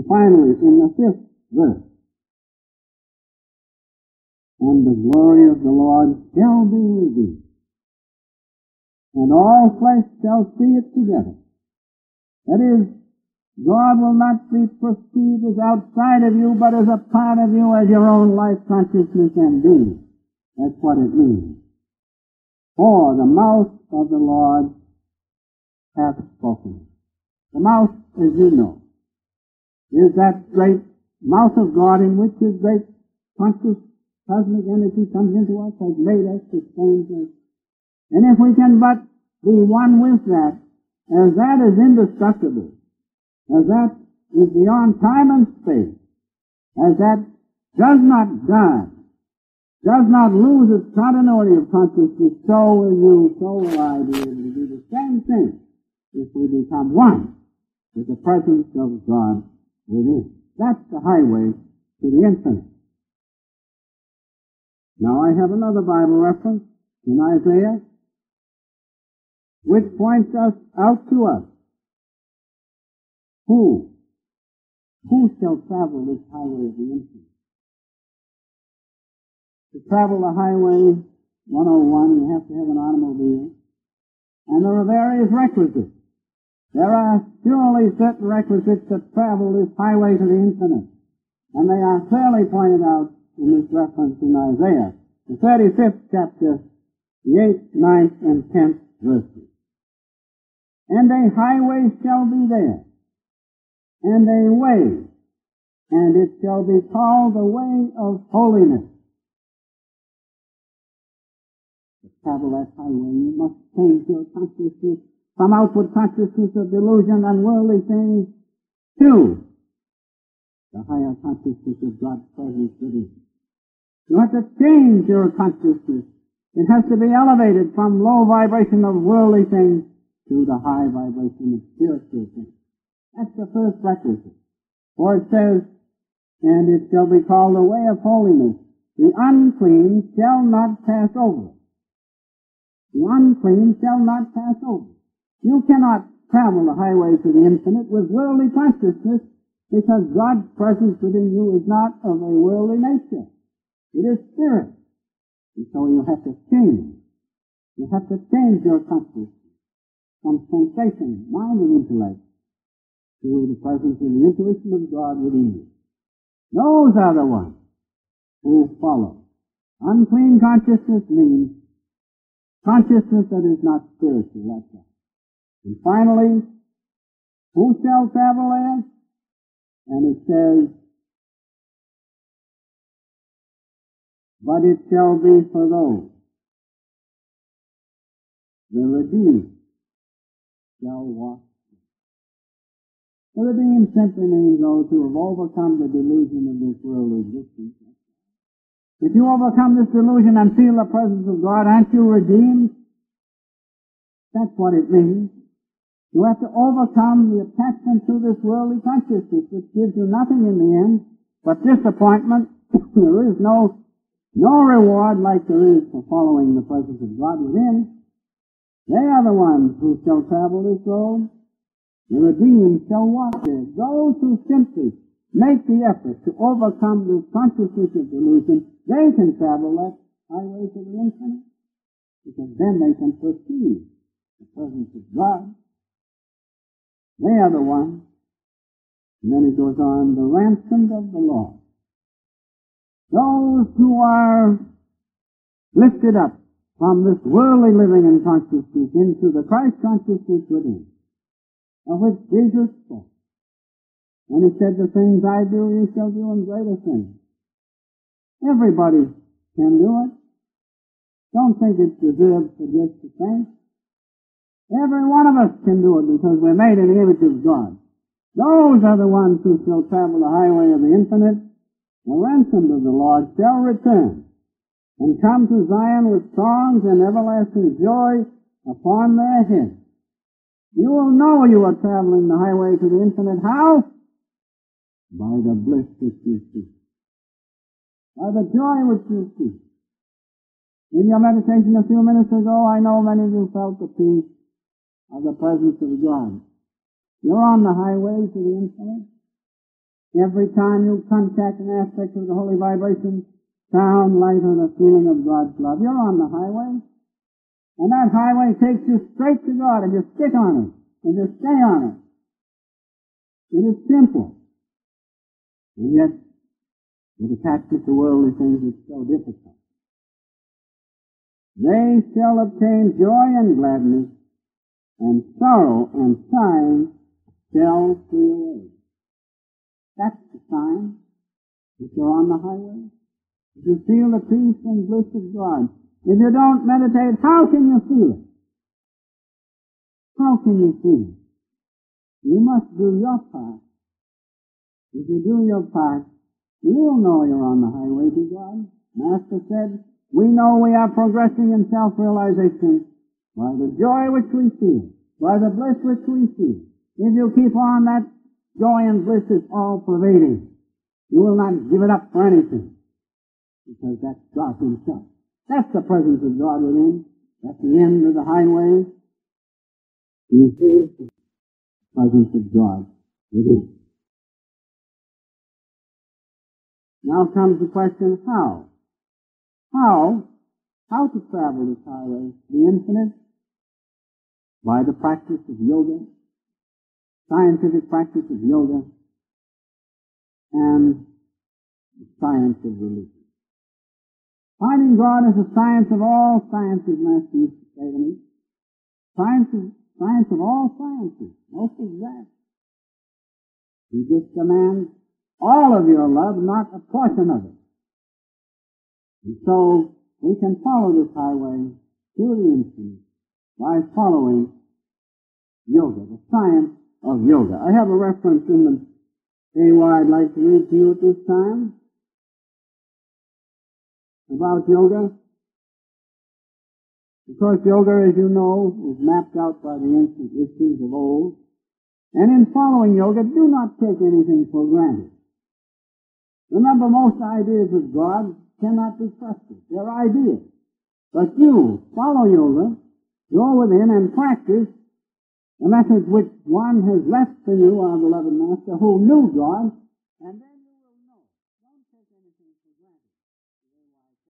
And finally, in the 5th verse, and the glory of the Lord shall be revealed, and all flesh shall see it together. That is, God will not be perceived as outside of you, but as a part of you, as your own life, consciousness, and being. That's what it means. For the mouth of the Lord hath spoken. The mouth, as you know, is that great mouth of God in which His great conscious cosmic energy comes into us, has made us, sustains us. And if we can but be one with that, as that is indestructible, as that is beyond time and space, as that does not die, does not lose its continuity of consciousness, so will you, so will I be able to do the same thing if we become one with the presence of God within. That's the highway to the infinite. Now I have another Bible reference in Isaiah, which points us out to us. Who shall travel this highway of the infinite? To travel the highway 101, you have to have an automobile. And there are various requisites. There are surely certain requisites that travel this highway to the infinite. And they are clearly pointed out in this reference in Isaiah, the 35th chapter, the 8th, 9th, and 10th verses. And a highway shall be there, and a way, and it shall be called the way of holiness. To travel that highway, you must change your consciousness from outward consciousness of delusion and worldly things to the higher consciousness of God's presence within. You have to change your consciousness. It has to be elevated from low vibration of worldly things to the high vibration of spiritual things. That's the first requisite. For it says, and it shall be called the way of holiness. The unclean shall not pass over. The unclean shall not pass over. You cannot travel the highway to the infinite with worldly consciousness, because God's presence within you is not of a worldly nature. It is spirit. And so you have to change. You have to change your consciousness from sensation, mind, and intellect to the presence and the intuition of God within you. Those are the ones who follow. Unclean consciousness means consciousness that is not spiritual, that's all. And finally, who shall travel there? And it says, but it shall be for those, the redeemed shall walk. The redeemed simply means those who have overcome the delusion of this world existence. If you overcome this delusion and feel the presence of God, aren't you redeemed? That's what it means. You have to overcome the attachment to this worldly consciousness, which gives you nothing in the end but disappointment. There is no reward like there is for following the presence of God within. They are the ones who shall travel this road. The redeemed shall walk there. Those who simply make the effort to overcome this consciousness of delusion, they can travel that highway to the infinite, because then they can perceive the presence of God. They are the ones. And then it goes on, the ransomed of the Lord. Those who are lifted up from this worldly living and consciousness into the Christ consciousness within, of which Jesus spoke. And he said, the things I do, you shall do, and greater things. Everybody can do it. Don't think it's reserved for just the saints. Every one of us can do it because we're made in the image of God. Those are the ones who shall travel the highway of the infinite. The ransomed of the Lord shall return and come to Zion with songs and everlasting joy upon their heads. You will know you are traveling the highway to the infinite. How? By the bliss which you see. By the joy which you see. In your meditation a few minutes ago, I know many of you felt the peace of the presence of God. You're on the highway to the infinite. Every time you contact an aspect of the holy vibration, sound, light, or the feeling of God's love, you're on the highway. And that highway takes you straight to God, and you stick on it, and you stay on it. It is simple. And yet, with attachment to worldly things, it's so difficult. They shall obtain joy and gladness, and sorrow and sighing shall flee away. That's the sign that you're on the highway. If you feel the peace and bliss of God, if you don't meditate, how can you feel it? How can you feel it? You must do your part. If you do your part, you will know you're on the highway to God. Master said, we know we are progressing in self-realization by the joy which we feel, by the bliss which we feel. If you keep on, that joy and bliss is all-pervading. You will not give it up for anything, because that's God Himself. That's the presence of God within. That's the end of the highway. You feel the presence of God within. Now comes the question, how? How to travel this highway? The infinite? By the practice of yoga, scientific practice of yoga, and the science of religion. Finding God is the science of all sciences, Master used to say to me. Science of all sciences, most exact. You just demand all of your love, not a portion of it. And so we can follow this highway to the infinite by following yoga, the science of yoga. I have a reference in the AY I'd like to read to you at this time about yoga. Of course, yoga, as you know, is mapped out by the ancient rishis of old. And in following yoga, do not take anything for granted. Remember, most ideas of God cannot be trusted. They're ideas. But you follow yoga, go within and practice the message which one has left to you, our beloved Master, who knew God, and then